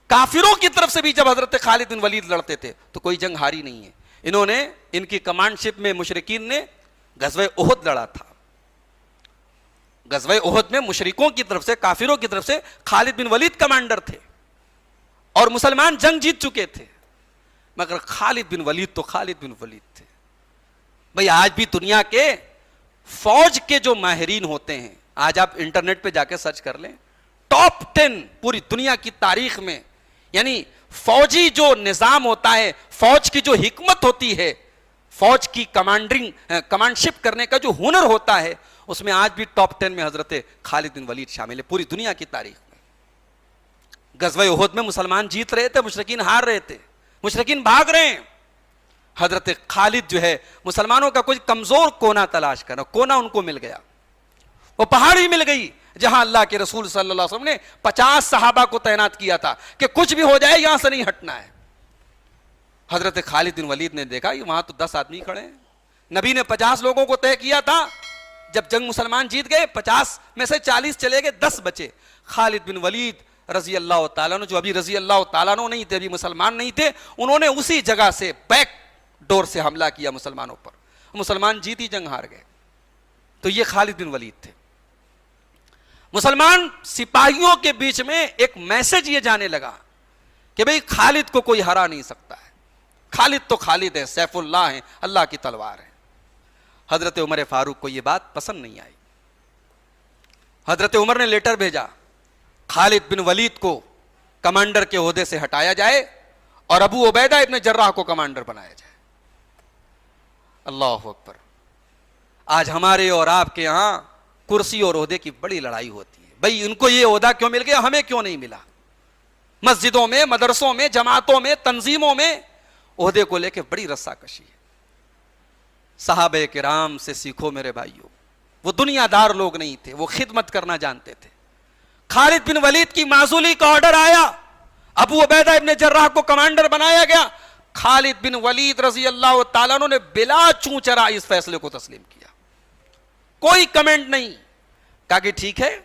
کافروں کی طرف سے بھی جب حضرت خالد بن ولید لڑتے تھے تو کوئی جنگ ہاری نہیں ہے۔ انہوں نے ان کی کمانڈ شپ میں مشرکین نے غزوہ احد لڑا تھا، غزوہ احد میں مشرکوں کی طرف سے کافروں کی طرف سے خالد بن ولید کمانڈر تھے، اور مسلمان جنگ جیت چکے تھے، مگر خالد بن ولید تو خالد بن ولید تھے۔ بھئی آج بھی دنیا کے فوج کے جو ماہرین ہوتے ہیں، آج آپ انٹرنیٹ پہ جا کے سرچ کر لیں، ٹاپ 10 پوری دنیا کی تاریخ میں، یعنی فوجی جو نظام ہوتا ہے، فوج کی جو حکمت ہوتی ہے، فوج کی کمانڈ شپ کرنے کا جو ہنر ہوتا ہے، اس میں آج بھی ٹاپ 10 میں حضرت خالد بن ولید شامل ہے پوری دنیا کی تاریخ میں۔ غزوہ احد میں مسلمان جیت رہے تھے، مشرکین ہار رہے تھے، مشرکین بھاگ رہے ہیں، حضرت خالد جو ہے مسلمانوں کا کوئی کمزور کونا تلاش کرنا، کونا ان کو مل گیا، وہ پہاڑی مل گئی جہاں اللہ کے رسول صلی اللہ علیہ وسلم نے 50 صحابہ کو تعینات کیا تھا کہ کچھ بھی ہو جائے یہاں سے نہیں ہٹنا ہے۔ حضرت خالد بن ولید نے دیکھا کہ وہاں تو 10 آدمی کھڑے ہیں، نبی نے 50 لوگوں کو طے کیا تھا، جب جنگ مسلمان جیت گئے 50 میں سے 40 چلے گئے، 10 بچے۔ خالد بن ولید رضی اللہ تعالیٰ عنہ، جو ابھی رضی اللہ تعالیٰ عنہ نہیں تھے، ابھی مسلمان نہیں تھے، انہوں نے اسی جگہ سے بیک ڈور سے حملہ کیا مسلمانوں پر، مسلمان جیتی جنگ ہار گئے۔ تو یہ خالد بن ولید تھے۔ مسلمان سپاہیوں کے بیچ میں ایک میسج یہ جانے لگا کہ بھئی خالد کو کوئی ہرا نہیں سکتا ہے، خالد تو خالد ہے، سیف اللہ ہے، اللہ کی تلوار ہے۔ حضرت عمر فاروق کو یہ بات پسند نہیں آئی۔ حضرت عمر نے لیٹر بھیجا خالد بن ولید کو کمانڈر کے عہدے سے ہٹایا جائے اور ابو عبیدہ ابن جراح کو کمانڈر بنایا جائے۔ اللہ اکبر۔ آج ہمارے اور آپ کے یہاں کرسی اور عہدے کی بڑی لڑائی ہوتی ہے، بھئی ان کو یہ عہدہ کیوں مل گیا، ہمیں کیوں نہیں ملا۔ مسجدوں میں، مدرسوں میں، جماعتوں میں، تنظیموں میں عہدے کو لے کے بڑی رسا کشی ہے۔ صحابہ کرام سے سیکھو میرے بھائیوں، وہ دنیا دار لوگ نہیں تھے، وہ خدمت کرنا جانتے تھے۔ خالد بن ولید کی معزولی کا آرڈر آیا، ابو عبیدہ ابن جراح کو کمانڈر بنایا گیا، خالد بن ولید رضی اللہ تعالیٰ عنہ نے بلا چوں چرا اس فیصلے کو تسلیم کیا، کوئی کمنٹ نہیں، کہا کہ ٹھیک ہے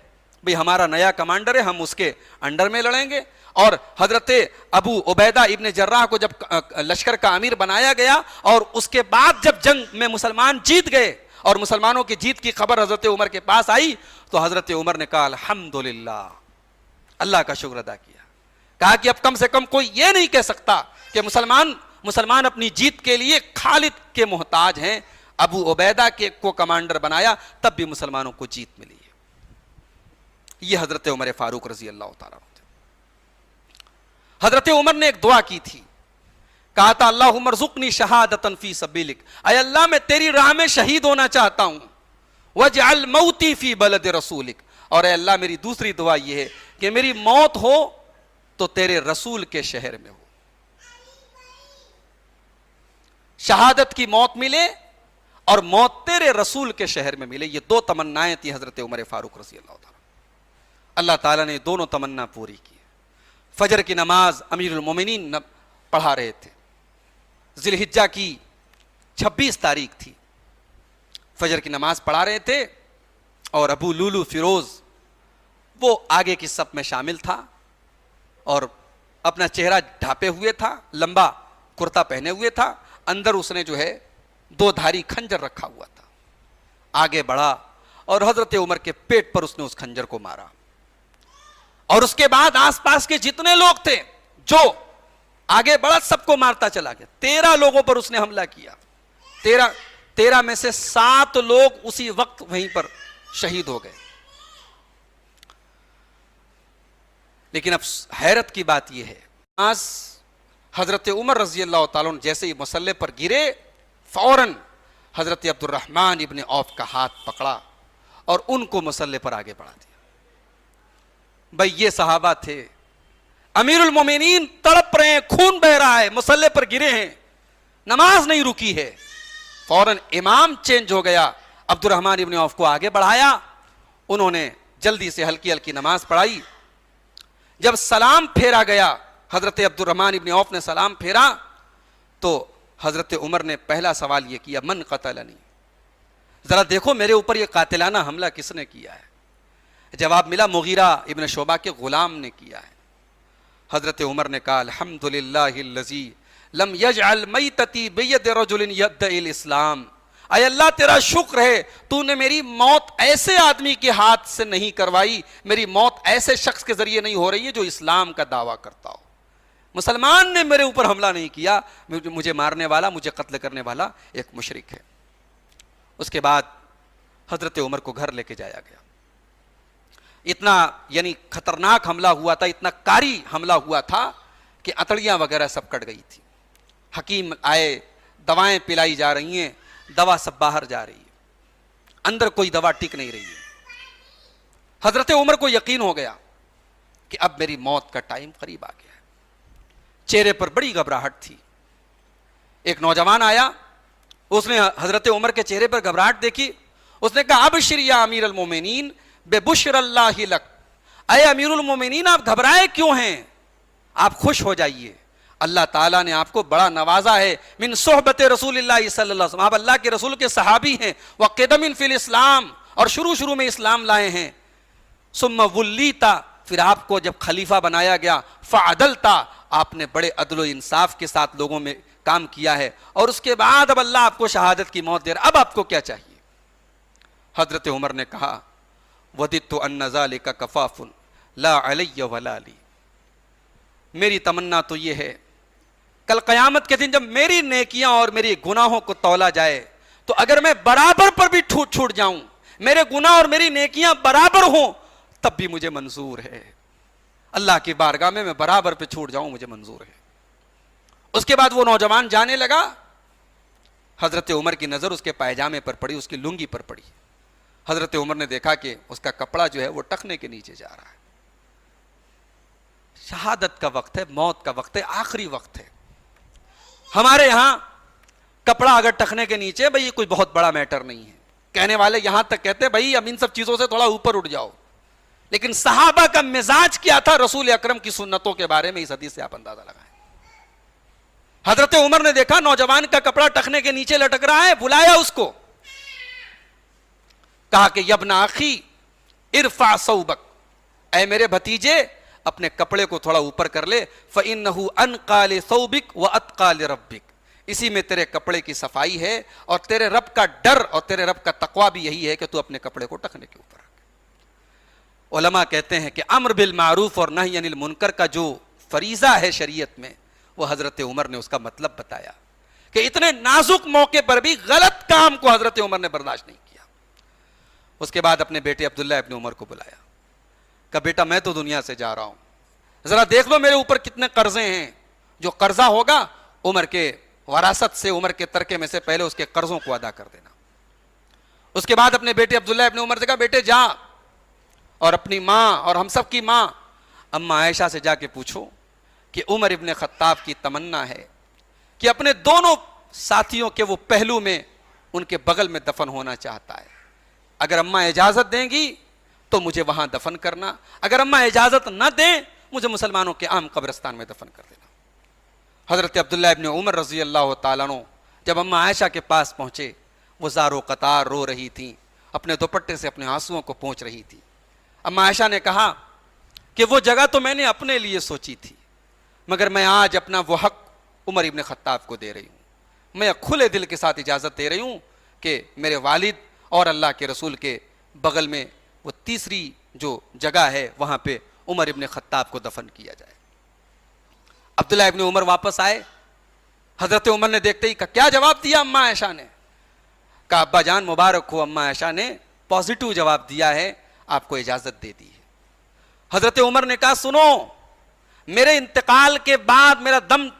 بھئی ہمارا نیا کمانڈر ہے، ہم اس کے انڈر میں لڑیں گے۔ اور حضرت ابو عبیدہ ابن جراح کو جب لشکر کا امیر بنایا گیا اور اس کے بعد جب جنگ میں مسلمان جیت گئے اور مسلمانوں کی جیت کی خبر حضرت عمر کے پاس آئی تو حضرت عمر نے کہا الحمدللہ اللہ کا شکر ادا کیا. کہا کہ اب کم سے کم کوئی یہ نہیں کہہ سکتا کہ مسلمان اپنی جیت کے لیے خالد کے محتاج ہیں. ابو عبیدہ کے کو کمانڈر بنایا تب بھی مسلمانوں کو جیت ملی ہے. یہ حضرت عمر فاروق رضی اللہ تعالیٰ عنہ. حضرت عمر نے ایک دعا کی تھی, کہا تھا اللہم ارزقنی شہادۃ فی سبیلک, اے اللہ میں تیری راہ میں شہید ہونا چاہتا ہوں. واجعل موتی فی بلد رسولک, اور اے اللہ میری دوسری دعا یہ ہے کہ میری موت ہو تو تیرے رسول کے شہر میں ہو. شہادت کی موت ملے اور موت تیرے رسول کے شہر میں ملے, یہ دو تمنائیں تھی حضرت عمر فاروق رضی اللہ تعالیٰ. اللہ تعالیٰ نے دونوں تمنا پوری کی. فجر کی نماز امیر المومنین پڑھا رہے تھے. ذی الحجہ کی 26 تاریخ تھی. فجر کی نماز پڑھا رہے تھے اور ابو لولو فیروز وہ آگے کی صف میں شامل تھا اور اپنا چہرہ ڈھانپے ہوئے تھا, لمبا کرتا پہنے ہوئے تھا, اندر اس نے جو ہے 2 دھاری خنجر رکھا ہوا تھا. آگے بڑھا اور حضرت عمر کے پیٹ پر اس نے اس خنجر کو مارا. اور اس کے بعد آس پاس کے جتنے لوگ تھے جو آگے بڑھا سب کو مارتا چلا گیا. 13 لوگوں پر اس نے حملہ کیا. 13 میں سے 7 لوگ اسی وقت وہیں پر شہید ہو گئے. لیکن اب حیرت کی بات یہ ہے, آج حضرت عمر رضی اللہ تعالیٰ عنہ جیسے ہی مسلح پر گرے, فوراً حضرت عبد الرحمن ابن عوف کا ہاتھ پکڑا اور ان کو مسلح پر آگے بڑھا دیا. بھائی یہ صحابہ تھے, امیر المومنین تڑپ رہے ہیں, خون بہ رہا ہے, مسلح پر گرے ہیں, نماز نہیں رکی ہے. فوراً امام چینج ہو گیا, عبد الرحمن ابن عوف کو آگے بڑھایا. انہوں نے جلدی سے ہلکی ہلکی نماز پڑھائی. جب سلام پھیرا گیا, حضرت عبد الرحمن ابن عوف نے سلام پھیرا تو حضرت عمر نے پہلا سوال یہ کیا, من قتلنی, ذرا دیکھو میرے اوپر یہ قاتلانہ حملہ کس نے کیا ہے. جواب ملا, مغیرہ ابن شعبہ کے غلام نے کیا ہے. حضرت عمر نے کہا الحمدللہ الذی لم یجعل میتتی بید رجل یدعی الاسلام, اے اللہ تیرا شکر ہے تو نے میری موت ایسے آدمی کے ہاتھ سے نہیں کروائی, میری موت ایسے شخص کے ذریعے نہیں ہو رہی ہے جو اسلام کا دعویٰ کرتا ہو. مسلمان نے میرے اوپر حملہ نہیں کیا, مجھے مارنے والا, مجھے قتل کرنے والا ایک مشرک ہے. اس کے بعد حضرت عمر کو گھر لے کے جایا گیا. اتنا یعنی خطرناک حملہ ہوا تھا, اتنا کاری حملہ ہوا تھا کہ اتڑیاں وغیرہ سب کٹ گئی تھی. حکیم آئے, دوائیں پلائی جا رہی ہیں, دوا سب باہر جا رہی ہے, اندر کوئی دوا ٹک نہیں رہی ہے. حضرت عمر کو یقین ہو گیا کہ اب میری موت کا ٹائم قریب آ گیا ہے. چہرے پر بڑی گھبراہٹ تھی. ایک نوجوان آیا, اس نے حضرت عمر کے چہرے پر گھبراہٹ دیکھی. اس نے کہا ابشر یا امیر المومنین بے بشر اللہ لک, اے امیر المومنین آپ گھبرائے کیوں ہیں, آپ خوش ہو جائیے, اللہ تعالیٰ نے آپ کو بڑا نوازا ہے. من صحبت رسول اللہ صلی اللہ علیہ وسلم, آپ اللہ کے رسول کے صحابی ہیں. وقدم فی الاسلام, اور شروع میں اسلام لائے ہیں. ثم ولیتا, پھر آپ کو جب خلیفہ بنایا گیا, فعدلتا, آپ نے بڑے عدل و انصاف کے ساتھ لوگوں میں کام کیا ہے, اور اس کے بعد اب اللہ آپ کو شہادت کی موت دے رہا, اب آپ کو کیا چاہیے. حضرت عمر نے کہا وددت ان ذلک کفاف لا علی ولا لی, میری تمنا تو یہ ہے کل قیامت کے دن جب میری نیکیاں اور میری گناہوں کو تولا جائے تو اگر میں برابر پر بھی چھوٹ جاؤں, میرے گناہ اور میری نیکیاں برابر ہوں, تب بھی مجھے منظور ہے. اللہ کی بارگاہ میں برابر پہ چھوٹ جاؤں, مجھے منظور ہے. اس کے بعد وہ نوجوان جانے لگا. حضرت عمر کی نظر اس کے پائجامے پر پڑی, اس کی لنگی پر پڑی. حضرت عمر نے دیکھا کہ اس کا کپڑا جو ہے وہ ٹخنے کے نیچے جا رہا ہے. شہادت کا وقت ہے, موت کا وقت ہے, آخری وقت ہے. ہمارے یہاں کپڑا اگر ٹخنے کے نیچے, بھئی یہ کوئی بہت بڑا میٹر نہیں ہے. کہنے والے یہاں تک کہتے ہیں بھئی اب ان سب چیزوں سے تھوڑا اوپر اٹھ جاؤ. لیکن صحابہ کا مزاج کیا تھا رسول اکرم کی سنتوں کے بارے میں, اس حدیث سے آپ اندازہ لگائیں. حضرت عمر نے دیکھا نوجوان کا کپڑا ٹخنے کے نیچے لٹک رہا ہے, بلایا اس کو, کہا کہ یبن اخی ارفع ثوبک, اے میرے بھتیجے اپنے کپڑے کو تھوڑا اوپر کر لے. فإنه انقى لثوبک واتقى لربک, اسی میں تیرے کپڑے کی صفائی ہے اور تیرے رب کا ڈر اور تیرے رب کا تقوی بھی یہی ہے کہ تو اپنے کپڑے کو ٹخنے کے اوپر رکھ. علماء کہتے ہیں کہ امر بالمعروف اور نہی عن المنکر کا جو فریضہ ہے شریعت میں، وہ حضرت عمر نے اس کا مطلب بتایا کہ اتنے نازک موقع پر بھی غلط کام کو حضرت عمر نے برداشت نہیں کیا۔ اس کے بعد اپنے بیٹے عبداللہ ابن عمر کو بلایا، کہا بیٹا میں تو دنیا سے جا رہا ہوں، ذرا دیکھ لو میرے اوپر کتنے قرضے ہیں، جو قرضہ ہوگا عمر کے وراثت سے، عمر کے ترکے میں سے پہلے اس کے قرضوں کو ادا کر دینا۔ اس کے بعد اپنے بیٹے عبداللہ ابن عمر سے کہا بیٹے جا اور اپنی ماں اور ہم سب کی ماں اماں عائشہ سے جا کے پوچھو کہ عمر ابن خطاب کی تمنا ہے کہ اپنے دونوں ساتھیوں کے وہ پہلو میں ان کے بغل میں دفن ہونا چاہتا ہے، اگر اماں اجازت دیں گی تو مجھے وہاں دفن کرنا، اگر اماں اجازت نہ دیں مجھے مسلمانوں کے عام قبرستان میں دفن کر دینا۔ حضرت عبداللہ ابن عمر رضی اللہ تعالیٰ عنہ جب اماں عائشہ کے پاس پہنچے، وہ زار و قطار رو رہی تھیں، اپنے دوپٹے سے اپنے آنسوؤں کو پونچھ رہی تھی۔ اماں عائشہ نے کہا کہ وہ جگہ تو میں نے اپنے لیے سوچی تھی، مگر میں آج اپنا وہ حق عمر ابن خطاب کو دے رہی ہوں، میں کھلے دل کے ساتھ اجازت دے رہی ہوں کہ میرے والد اور اللہ کے رسول کے بغل میں وہ تیسری جو جگہ ہے وہاں پہ عمر ابن خطاب کو دفن کیا جائے۔ عبداللہ ابن عمر واپس آئے، حضرت عمر نے دیکھتے ہی کہا کیا جواب دیا اماں عائشہ نے؟ کہا ابا جان مبارک ہو، اماں عائشہ نے پازیٹو جواب دیا ہے، آپ کو اجازت دے دی ہے۔ حضرت عمر نے کہا سنو، میرے انتقال کے بعد،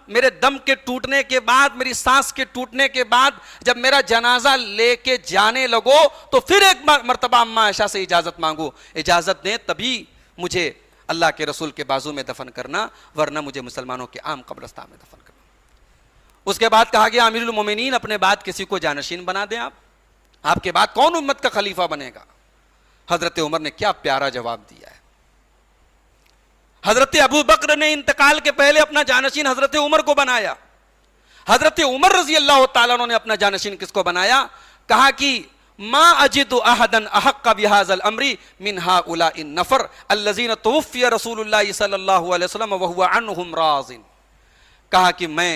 میرے دم کے ٹوٹنے کے بعد، میری سانس کے ٹوٹنے کے بعد جب میرا جنازہ لے کے جانے لگو تو پھر ایک مرتبہ اماں عائشہ سے اجازت مانگو، اجازت دیں تبھی مجھے اللہ کے رسول کے بازو میں دفن کرنا، ورنہ مجھے مسلمانوں کے عام قبرستان میں دفن کرنا۔ اس کے بعد کہا گیا امیر المومنین اپنے بعد کسی کو جانشین بنا دیں، آپ کے بعد کون امت کا خلیفہ بنے گا؟ حضرت عمر نے کیا پیارا جواب دیا ہے۔ حضرت ابو بکر نے انتقال کے پہلے اپنا جانشین حضرت عمر کو بنایا، حضرت عمر رضی اللہ تعالیٰ عنہ نے اپنا جانشین کس کو بنایا؟ کہا کہ ما اجد احدا احق بهذا الامر من هؤلاء النفر الذين توفي رسول اللہ صلی اللہ علیہ وسلم وهو عنهم راض۔ کہا کہ میں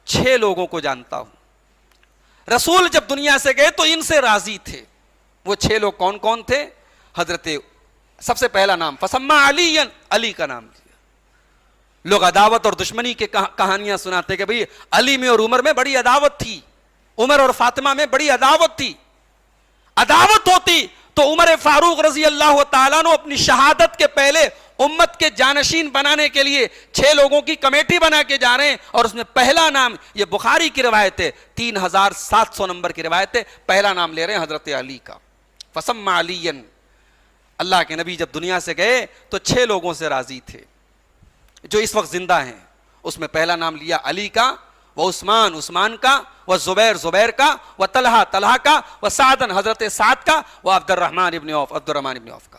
6 لوگوں کو جانتا ہوں، رسول جب دنیا سے گئے تو ان سے راضی تھے۔ وہ 6 لوگ کون کون تھے؟ حضرت سب سے پہلا نام فسمى علی، علی کا نام دیا۔ لوگ عداوت اور دشمنی کے کہانیاں سناتے کہ بھئی علی میں اور عمر میں بڑی عداوت تھی، عمر اور فاطمہ میں بڑی عداوت تھی۔ عداوت ہوتی تو عمر فاروق رضی اللہ تعالیٰ عنہ اپنی شہادت کے پہلے امت کے جانشین بنانے کے لیے 6 لوگوں کی کمیٹی بنا کے جا رہے ہیں، اور اس میں پہلا نام، یہ بخاری کی روایت ہے، 3700 نمبر کی روایت ہے، پہلا نام لے رہے ہیں حضرت علی کا۔ فسمى علی، اللہ کے نبی جب دنیا سے گئے تو 6 لوگوں سے راضی تھے جو اس وقت زندہ ہیں، اس میں پہلا نام لیا علی کا، وہ عثمان کا، وہ زبیر کا، وہ طلحہ کا، وہ سعد حضرت سعد کا، وہ عبد الرحمن ابن عوف کا۔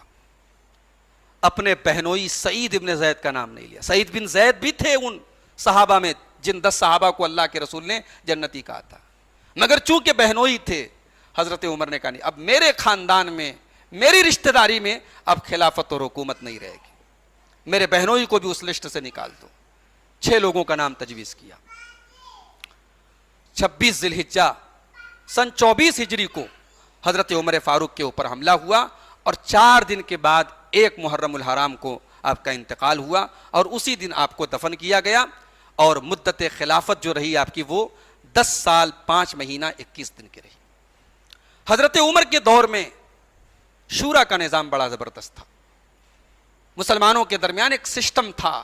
اپنے بہنوئی سعید ابن زید کا نام نہیں لیا۔ سعید بن زید بھی تھے ان صحابہ میں جن 10 صحابہ کو اللہ کے رسول نے جنتی کہا تھا، مگر چونکہ بہنوئی تھے حضرت عمر نے کہا نہیں، اب میرے خاندان میں، میری رشتہ داری میں اب خلافت اور حکومت نہیں رہے گی، میرے بہنوئی کو بھی اس لسٹ سے نکال دو۔ 6 لوگوں کا نام تجویز کیا۔ 26 ذی الحجہ سن 24 ہجری کو حضرت عمر فاروق کے اوپر حملہ ہوا، اور 4 دن کے بعد 1 محرم الحرام کو آپ کا انتقال ہوا، اور اسی دن آپ کو دفن کیا گیا، اور مدت خلافت جو رہی آپ کی وہ 10 سال 5 مہینہ 21 دن کی رہی۔ حضرت عمر کے دور میں شورا کا نظام بڑا زبردست تھا، مسلمانوں کے درمیان ایک سسٹم تھا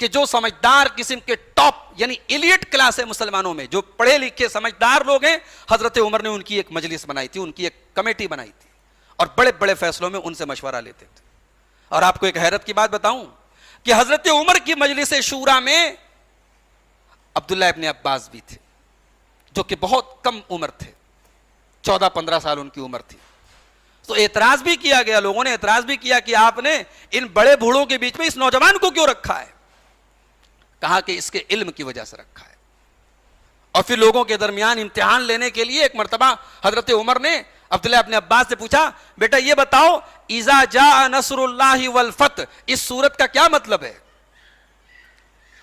کہ جو سمجھدار قسم کے ٹاپ یعنی ایلیٹ کلاس ہے مسلمانوں میں، جو پڑھے لکھے سمجھدار لوگ ہیں، حضرت عمر نے ان کی ایک مجلس بنائی تھی، ان کی ایک کمیٹی بنائی تھی، اور بڑے بڑے فیصلوں میں ان سے مشورہ لیتے تھے۔ اور آپ کو ایک حیرت کی بات بتاؤں کہ حضرت عمر کی مجلس شورا میں عبداللہ ابن عباس بھی تھے، جو کہ بہت کم عمر تھے، 14-15 سال ان کی عمر تھی۔ تو اعتراض بھی کیا گیا، لوگوں نے اعتراض بھی کیا کہ آپ نے ان بڑے بوڑھوں کے بیچ میں اس نوجوان کو کیوں رکھا ہے؟ کہا کہ اس کے علم کی وجہ سے رکھا ہے۔ اور پھر لوگوں کے درمیان امتحان لینے کے لیے ایک مرتبہ حضرت عمر نے عبداللہ ابن عباس سے پوچھا، بیٹا یہ بتاؤ اذا جاء نصر اللہ والفتح اس سورت کا کیا مطلب ہے؟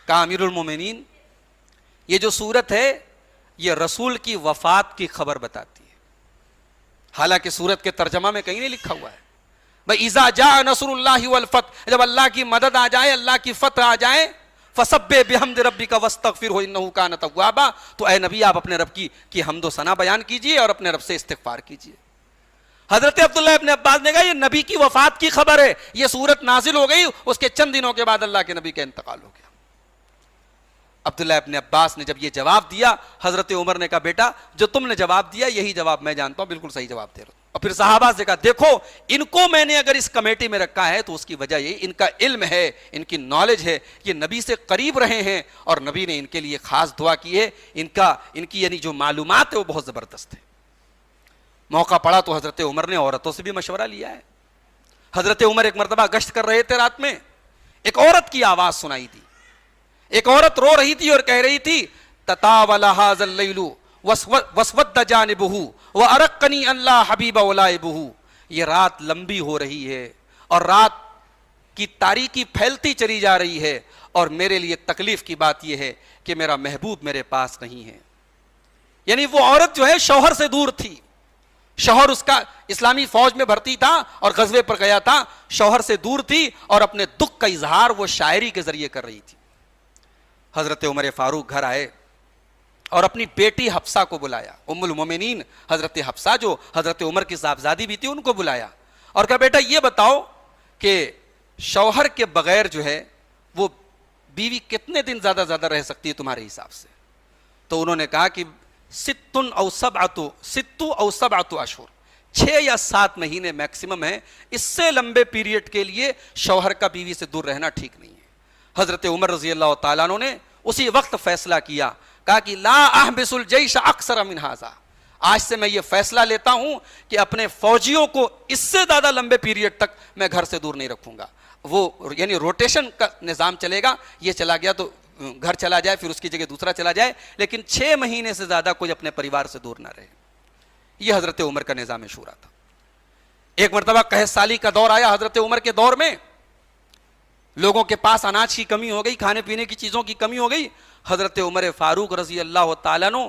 کہا امیر المومنین یہ جو سورت ہے یہ رسول کی وفات کی خبر بتاتی ہے، حالانکہ سورت کے ترجمہ میں کہیں نہیں لکھا ہوا ہے، وَإِذَا جَاءَ نَصْرُ اللَّهِ وَالْفَتْحُ، جب اللہ کی مدد آ جائے، اللہ کی فتح آ جائے، فَسَبِّحْ بِحَمْدِ رَبِّكَ وَاسْتَغْفِرْهُ إِنَّهُ كَانَ تَوَّابًا، تو اے نبی آپ اپنے رب کی حمد و ثنا بیان کیجئے اور اپنے رب سے استغفار کیجئے۔ حضرت عبداللہ ابن عباس نے کہا یہ نبی کی وفات کی خبر ہے، یہ سورت نازل ہو گئی، اس کے چند دنوں کے بعد اللہ کے نبی کا انتقال ہو گیا۔ عبداللہ ابن عباس نے جب یہ جواب دیا، حضرت عمر نے کہا بیٹا جو تم نے جواب دیا یہی جواب میں جانتا ہوں، بالکل صحیح جواب دے رہا ہوں۔ اور پھر صحابہ سے کہا دیکھو ان کو میں نے اگر اس کمیٹی میں رکھا ہے تو اس کی وجہ یہ ان کا علم ہے، ان کی نالج ہے، یہ نبی سے قریب رہے ہیں اور نبی نے ان کے لیے خاص دعا کی ہے، ان کی یعنی جو معلومات ہے وہ بہت زبردست ہے۔ موقع پڑا تو حضرت عمر نے عورتوں سے بھی مشورہ لیا ہے۔ حضرت عمر ایک مرتبہ گشت کر رہے تھے، رات میں ایک عورت کی آواز سنائی دی، ایک عورت رو رہی تھی اور کہہ رہی تھی تطاول هذا الليل واسود جانبه وارقني الله حبيب ولائبه، یہ رات لمبی ہو رہی ہے اور رات کی تاریکی پھیلتی چلی جا رہی ہے اور میرے لیے تکلیف کی بات یہ ہے کہ میرا محبوب میرے پاس نہیں ہے۔ یعنی وہ عورت جو ہے شوہر سے دور تھی، شوہر اس کا اسلامی فوج میں بھرتی تھا اور غزوے پر گیا تھا، شوہر سے دور تھی اور اپنے دکھ کا اظہار وہ شاعری کے ذریعے کر رہی تھی۔ حضرت عمر فاروق گھر آئے اور اپنی بیٹی حفصہ کو بلایا، ام المومنین حضرت حفصہ جو حضرت عمر کی صاحبزادی بھی تھی ان کو بلایا اور کہا بیٹا یہ بتاؤ کہ شوہر کے بغیر جو ہے وہ بیوی کتنے دن زیادہ رہ سکتی ہے تمہارے حساب سے؟ تو انہوں نے کہا کہ 6 او 7 اشہر، 6 یا 7 مہینے میکسیمم ہے، اس سے لمبے پیریڈ کے لیے شوہر کا بیوی سے دور رہنا ٹھیک نہیں ہے۔ حضرت عمر رضی اللہ تعالیٰ عنہ نے اسی وقت فیصلہ کیا، کہا کہ لا احبس الجیش اکثر من ھذا، آج سے میں یہ فیصلہ لیتا ہوں کہ اپنے فوجیوں کو اس سے زیادہ لمبے پیریڈ تک میں گھر سے دور نہیں رکھوں گا۔ وہ یعنی روٹیشن کا نظام چلے گا، یہ چلا گیا تو گھر چلا جائے پھر اس کی جگہ دوسرا چلا جائے، لیکن 6 مہینے سے زیادہ کوئی اپنے پریوار سے دور نہ رہے۔ یہ حضرت عمر کا نظام شورا تھا۔ ایک مرتبہ قحط سالی کا دور آیا حضرت عمر کے دور میں، لوگوں کے پاس اناج کی کمی ہو گئی، کھانے پینے کی چیزوں کی کمی ہو گئی۔ حضرت عمر فاروق رضی اللہ تعالیٰ عنہ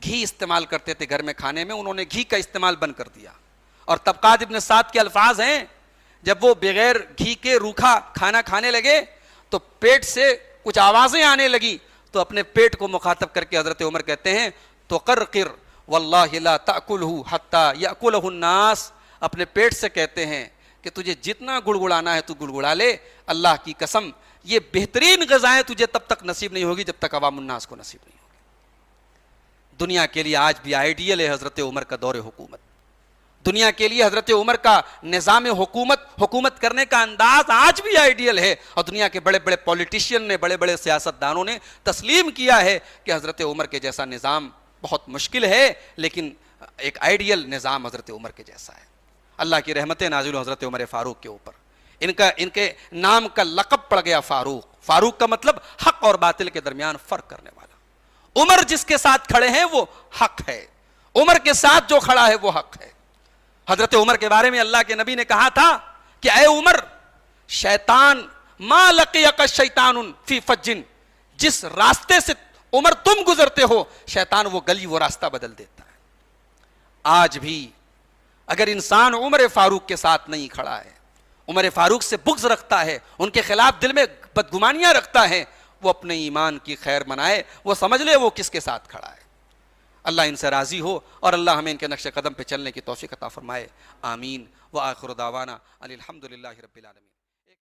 گھی استعمال کرتے تھے گھر میں کھانے میں، انہوں نے گھی کا استعمال بند کر دیا۔ اور طبقات ابن سعد کے الفاظ ہیں جب وہ بغیر گھی کے روکھا کھانا کھانے لگے تو پیٹ سے کچھ آوازیں آنے لگی، تو اپنے پیٹ کو مخاطب کر کے حضرت عمر کہتے ہیں تو قرقر واللہ لا تأکلہ حتی یأکلہ الناس، اپنے پیٹ سے کہتے ہیں کہ تجھے جتنا گڑگڑانا ہے تو گڑگڑا لے، اللہ کی قسم یہ بہترین غذائیں تجھے تب تک نصیب نہیں ہوگی جب تک عوام الناس کو نصیب نہیں ہوگی۔ دنیا کے لیے آج بھی آئیڈیل ہے حضرت عمر کا دور حکومت، دنیا کے لیے حضرت عمر کا نظام حکومت کرنے کا انداز آج بھی آئیڈیل ہے، اور دنیا کے بڑے بڑے پولیٹیشین نے، بڑے بڑے سیاستدانوں نے تسلیم کیا ہے کہ حضرت عمر کے جیسا نظام بہت مشکل ہے، لیکن ایک آئیڈیل نظام حضرت عمر کے جیسا ہے۔ اللہ کی رحمتیں نازل حضرت عمر فاروق کے اوپر، ان کے نام کا لقب پڑ گیا فاروق۔ فاروق کا مطلب حق اور باطل کے درمیان فرق کرنے والا۔ عمر جس کے ساتھ کھڑے ہیں وہ حق ہے، عمر کے ساتھ جو کھڑا ہے وہ حق ہے۔ حضرت عمر کے بارے میں اللہ کے نبی نے کہا تھا کہ اے عمر، شیطان ما لقیک الشیطان فی فج، جس راستے سے عمر تم گزرتے ہو شیطان وہ گلی وہ راستہ بدل دیتا ہے۔ آج بھی اگر انسان عمر فاروق کے ساتھ نہیں کھڑا ہے، عمر فاروق سے بغض رکھتا ہے، ان کے خلاف دل میں بدگمانیاں رکھتا ہے، وہ اپنے ایمان کی خیر منائے، وہ سمجھ لے وہ کس کے ساتھ کھڑا ہے۔ اللہ ان سے راضی ہو اور اللہ ہمیں ان کے نقش قدم پہ چلنے کی توفیق عطا فرمائے، آمین۔ وآخر دعوانا ان الحمد للہ رب العالمین۔